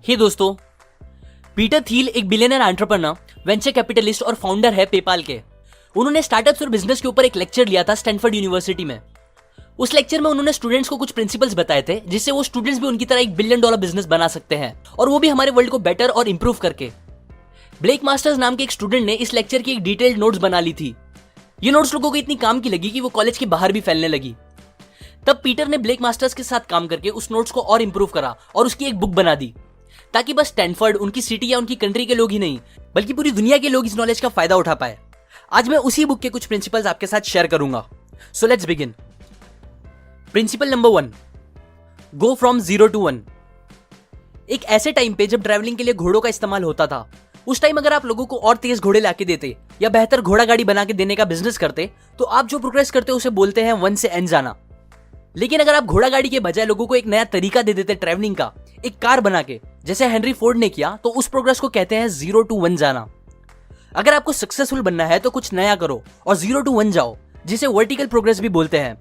हे दोस्तों, Peter Thiel एक billionaire entrepreneur, venture capitalist और फाउंडर है पेपाल के। उन्होंने स्टार्टअप्स और बिजनेस के ऊपर एक लेक्चर लिया था स्टैनफोर्ड यूनिवर्सिटी में। उस लेक्चर में उन्होंने स्टूडेंट्स को कुछ प्रिंसिपल्स बताए थे जिससे वो स्टूडेंट्स भी उनकी तरह एक $1 बिलियन बिजनेस बना सकते हैं, और वो भी हमारे वर्ल्ड को बेटर और इंप्रूव करके। ब्लेक मास्टर्स नाम के एक स्टूडेंट ने इस लेक्चर की एक डिटेल्ड नोट्स बना ली थी। ये नोट्स लोगों को इतनी काम की लगी कि वो कॉलेज के बाहर भी फैलने लगी। तब पीटर ने ब्लेक मास्टर्स के साथ काम करके उस नोट्स को और इंप्रूव करा और उसकी एक बुक बना दी, ताकि बस स्टैनफोर्ड, उनकी सिटी या उनकी कंट्री के लोग ही नहीं बल्कि पूरी दुनिया के लोग इस नॉलेज का फायदा उठा पाए। आज मैं उसी बुक के कुछ प्रिंसिपल्स आपके साथ शेयर करूंगा। So let's begin. Principle number 1, go from 0 to 1। एक ऐसे टाइम पे जब ट्रैवलिंग के लिए घोड़ों का इस्तेमाल होता था, उस टाइम अगर आप लोगों को और तेज घोड़े लाके देते या बेहतर घोड़ा गाड़ी बना के देने का बिजनेस करते, तो आप जो प्रोग्रेस करते उसे बोलते हैं 1 से N जाना। लेकिन अगर आप घोड़ा गाड़ी के बजाय लोगों को एक नया तरीका दे देते ट्रैवलिंग का, एक कार बना के, जैसे हेनरी फोर्ड ने किया, तो उस प्रोग्रेस को कहते हैं 0 to 1 जाना। अगर आपको सक्सेसफुल बनना है तो कुछ नया करो और 0 to 1 जाओ, जिसे वर्टिकल प्रोग्रेस भी बोलते हैं।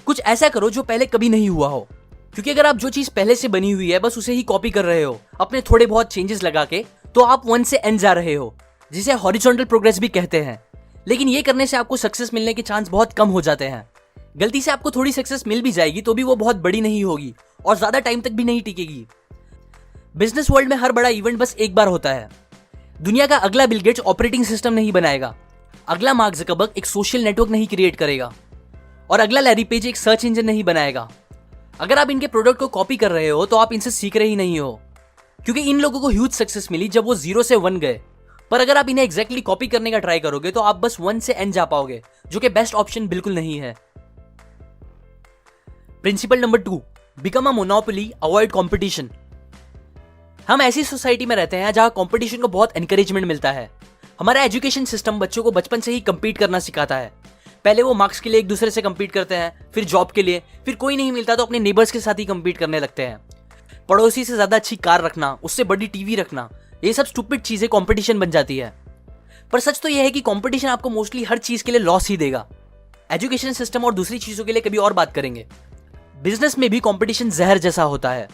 कुछ ऐसा करो जो पहले कभी नहीं हुआ हो, क्योंकि अगर आप जो चीज पहले से बनी हुई है बस उसे ही कॉपी कर रहे हो अपने थोड़े बहुत चेंजेस लगा के, तो आप 1 से N जा रहे हो, जिसे हॉरिजॉन्टल प्रोग्रेस भी कहते हैं। लेकिन ये करने से आपको सक्सेस मिलने के चांस बहुत कम हो जाते हैं। गलती से आपको थोड़ी सक्सेस मिल भी जाएगी तो भी वो बहुत बड़ी नहीं होगी और ज्यादा टाइम तक भी नहीं टिकेगी। बिजनेस वर्ल्ड में हर बड़ा इवेंट बस एक बार होता है। दुनिया का अगला बिल गेट्स ऑपरेटिंग सिस्टम नहीं बनाएगा, अगला मार्क ज़करबर्ग एक सोशल नेटवर्क नहीं क्रिएट करेगा, और अगला लैरी पेज एक सर्च इंजन नहीं बनाएगा। अगर आप इनके प्रोडक्ट को कॉपी कर रहे हो तो आप इनसे सीख रहे ही नहीं हो, क्योंकि इन लोगों को ह्यूज सक्सेस मिली जब वो 0 से 1 गए। पर अगर आप इन्हें एग्जैक्टली कॉपी करने का ट्राई करोगे तो आप बस 1 से N जा पाओगे, जो कि बेस्ट ऑप्शन बिल्कुल नहीं है। Principle number 2, become a monopoly, avoid competition. हम ऐसी सोसाइटी में रहते हैं जहां कंपटीशन को बहुत एनकरेजमेंट मिलता है। हमारा एजुकेशन सिस्टम बच्चों को बचपन से ही compete करना सिखाता है। पहले वो मार्क्स के लिए एक दूसरे से compete करते हैं, फिर जॉब के लिए, फिर कोई नहीं मिलता तो अपने नेबर्स के साथ ही compete करने लगते हैं। पड़ोसी से ज्यादा अच्छी कार रखना, उससे बड़ी टीवी रखना, ये सब स्टूपिड चीजें कंपटीशन बन जाती है। पर सच तो यह है कि कंपटीशन आपको मोस्टली हर चीज के लिए लॉस ही देगा। एजुकेशन सिस्टम और दूसरी चीजों के लिए कभी और बात करेंगे। बिजनेस में भी कंपटीशन जहर जैसा होता है।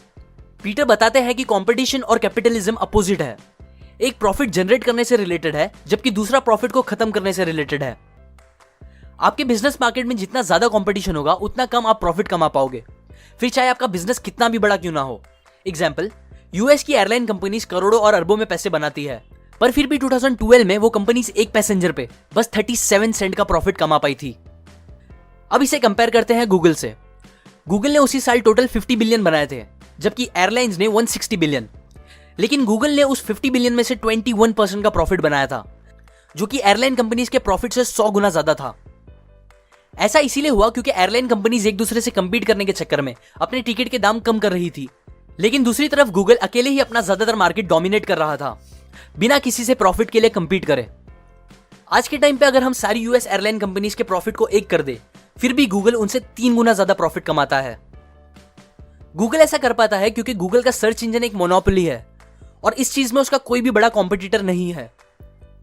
पीटर बताते हैं कि कंपटीशन और कैपिटलिज्म अपोजिट है। एक प्रॉफिट जनरेट करने से रिलेटेड है, जबकि दूसरा प्रॉफिट को खत्म करने से रिलेटेड है। आपके बिजनेस मार्केट में जितना ज्यादा कंपटीशन होगा उतना कम आप प्रॉफिट कमा पाओगे, फिर चाहे आपका बिजनेस कितना भी बड़ा क्यों ना हो। एग्जाम्पल, यूएस की एयरलाइन कंपनीज करोड़ों और अरबों में पैसे बनाती है, पर फिर भी 2012 में वो कंपनीज एक पैसेंजर पे बस 37 सेंट का प्रॉफिट कमा पाई थी। अब इसे कंपेयर करते हैं गूगल से। गूगल ने उसी साल टोटल 50 बिलियन बनाए थे, जबकि एयरलाइंस ने 160 बिलियन। लेकिन गूगल ने उस 50 बिलियन में से 21% का प्रॉफिट बनाया था, जो कि एयरलाइन कंपनीज के प्रॉफिट से 100 गुना ज्यादा था। ऐसा इसीलिए हुआ क्योंकि एयरलाइन कंपनीज एक दूसरे से compete करने के चक्कर में अपने टिकट के दाम कम कर रही थी, लेकिन दूसरी तरफ गूगल अकेले ही अपना ज्यादातर मार्केट डोमिनेट कर रहा था, बिना किसी से प्रॉफिट के लिए compete करे। आज के टाइम पे अगर हम सारी यूएस एयरलाइन कंपनीज के प्रॉफिट को एक कर दे, फिर भी गूगल उनसे 3 गुना ज्यादा प्रॉफिट कमाता है। गूगल ऐसा कर पाता है क्योंकि गूगल का सर्च इंजन एक मोनोपोली है और इस चीज में उसका कोई भी बड़ा कॉम्पिटिटर नहीं है।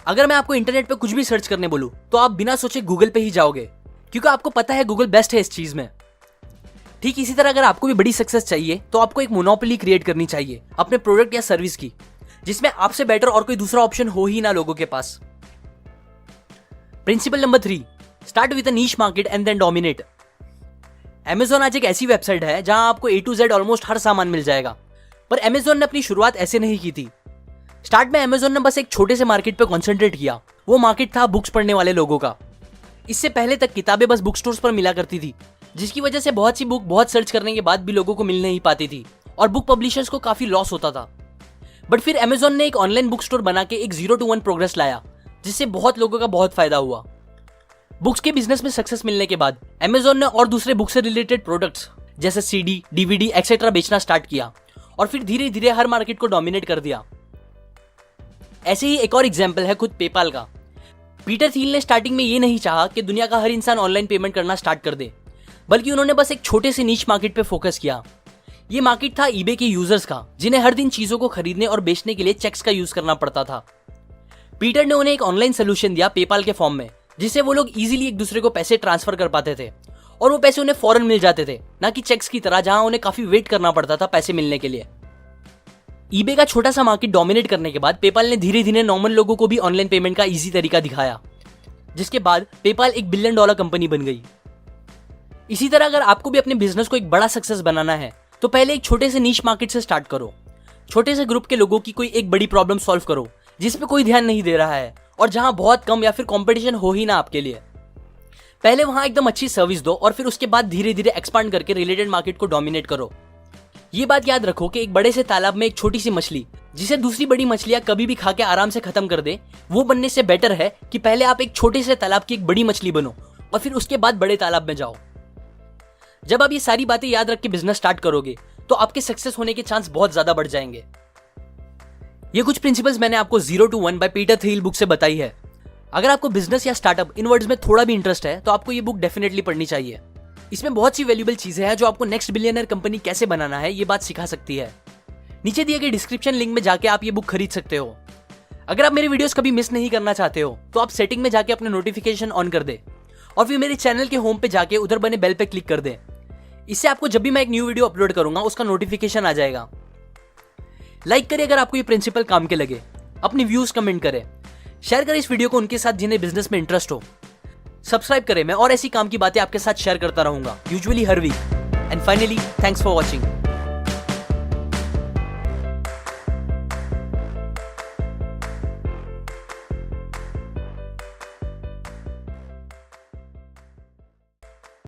अगर मैं आपको इंटरनेट पे कुछ भी सर्च करने बोलूं तो आप बिना सोचे गूगल पे ही जाओगे, क्योंकि आपको पता है गूगल बेस्ट है इस चीज में। ठीक इसी तरह अगर आपको भी बड़ी सक्सेस चाहिए तो आपको एक मोनोपोली क्रिएट करनी चाहिए अपने प्रोडक्ट या सर्विस की, जिसमें आपसे बेटर और कोई दूसरा ऑप्शन हो ही ना लोगों के पास। Principle number 3, start with a niche market and then dominate. Amazon आज एक ऐसी वेबसाइट है जहां आपको A to Z ऑलमोस्ट हर सामान मिल जाएगा, पर Amazon ने अपनी शुरुआत ऐसे नहीं की थी। स्टार्ट में Amazon ने बस एक छोटे से मार्केट पे कॉन्सेंट्रेट किया। वो मार्केट था बुक्स पढ़ने वाले लोगों का। इससे पहले तक किताबें बस बुक स्टोर्स पर मिला करती थी, जिसकी वजह से बहुत सी बुक बहुत सर्च करने के बाद भी लोगों को मिल नहीं पाती थी और बुक पब्लिशर्स को काफी लॉस होता था। बट फिर Amazon ने एक ऑनलाइन बुक स्टोर बना के एक 0 to 1 प्रोग्रेस लाया, जिससे बहुत लोगों का बहुत फायदा हुआ। बुक्स के बिजनेस में सक्सेस मिलने के बाद Amazon ने और दूसरे बुक से रिलेटेड प्रोडक्ट्स जैसे CD, DVD एक्सेट्रा बेचना स्टार्ट किया और फिर धीरे धीरे हर मार्केट को डोमिनेट कर दिया। ऐसे ही एक और एग्जांपल है खुद पेपाल का। पीटर थील ने स्टार्टिंग में ये नहीं चाहा कि दुनिया का हर इंसान ऑनलाइन पेमेंट करना स्टार्ट कर दे, बल्कि उन्होंने बस एक छोटे से नीश मार्केट पे फोकस किया। ये मार्केट था eBay के यूजर्स का, जिन्हें हर दिन चीजों को खरीदने और बेचने के लिए चेक्स का यूज करना पड़ता था। पीटर ने उन्हें एक ऑनलाइन सोल्यूशन दिया पेपाल के फॉर्म में, जिससे वो लोग इजीली एक दूसरे को पैसे ट्रांसफर कर पाते थे और वो पैसे उन्हें फौरन मिल जाते थे, ना कि चेक्स की तरह जहां उन्हें काफी वेट करना पड़ता था पैसे मिलने के लिए। ईबे का छोटा सा मार्केट डोमिनेट करने के बाद पेपाल ने धीरे धीरे नॉर्मल लोगों को भी ऑनलाइन पेमेंट का इजी तरीका दिखाया, जिसके बाद पेपाल एक $1 बिलियन कंपनी बन गई। इसी तरह अगर आपको भी अपने बिजनेस को एक बड़ा सक्सेस बनाना है तो पहले एक छोटे से नीश मार्केट से स्टार्ट करो। छोटे से ग्रुप के लोगों की कोई एक बड़ी प्रॉब्लम सॉल्व करो जिसपे कोई ध्यान नहीं दे रहा है और जहां बहुत कम या फिर कंपटीशन हो ही ना आपके लिए। पहले वहां एकदम अच्छी सर्विस दो और फिर उसके बाद धीरे धीरे एक्सपांड करके रिलेटेड मार्केट को डोमिनेट करो। ये बात याद रखो कि एक बड़े से तालाब में एक छोटी सी मछली जिसे दूसरी बड़ी मछलियां कभी भी खा के आराम से खत्म कर दे, वो बनने से बेटर है कि पहले आप एक छोटे से तालाब की एक बड़ी मछली बनो और फिर उसके बाद बड़े तालाब में जाओ। जब आप ये सारी बातें याद रख के बिजनेस स्टार्ट करोगे तो आपके सक्सेस होने के चांस बहुत ज्यादा बढ़ जाएंगे। ये कुछ प्रिंसिपल्स मैंने आपको 0 to 1 by Peter Thiel book से बताई है। अगर आपको बिजनेस या स्टार्टअप इन वर्ड्स में थोड़ा भी इंटरेस्ट है तो आपको ये बुक डेफिनेटली पढ़नी चाहिए। इसमें बहुत सी वैल्यूएबल चीजें हैं जो आपको नेक्स्ट बिलियनर कंपनी कैसे बनाना है ये बात सिखा सकती है। नीचे दिए गए डिस्क्रिप्शन लिंक में जाके आप ये बुक खरीद सकते हो। अगर आप मेरे वीडियोस कभी मिस नहीं करना चाहते हो तो आप सेटिंग में जाके अपने नोटिफिकेशन ऑन कर दे और फिर मेरे चैनल के होम पे जाके उधर बने बेल पे क्लिक कर दे। इससे आपको जब भी मैं एक न्यू वीडियो अपलोड करूंगा उसका नोटिफिकेशन आ जाएगा। लाइक करें अगर आपको ये प्रिंसिपल काम के लगे, अपनी व्यूज कमेंट करें, शेयर करें इस वीडियो को उनके साथ जिन्हें बिजनेस में इंटरेस्ट हो, सब्सक्राइब करें। मैं और ऐसी काम की बातें आपके साथ शेयर करता रहूंगा, यूजुअली हर week. And finally thanks for watching.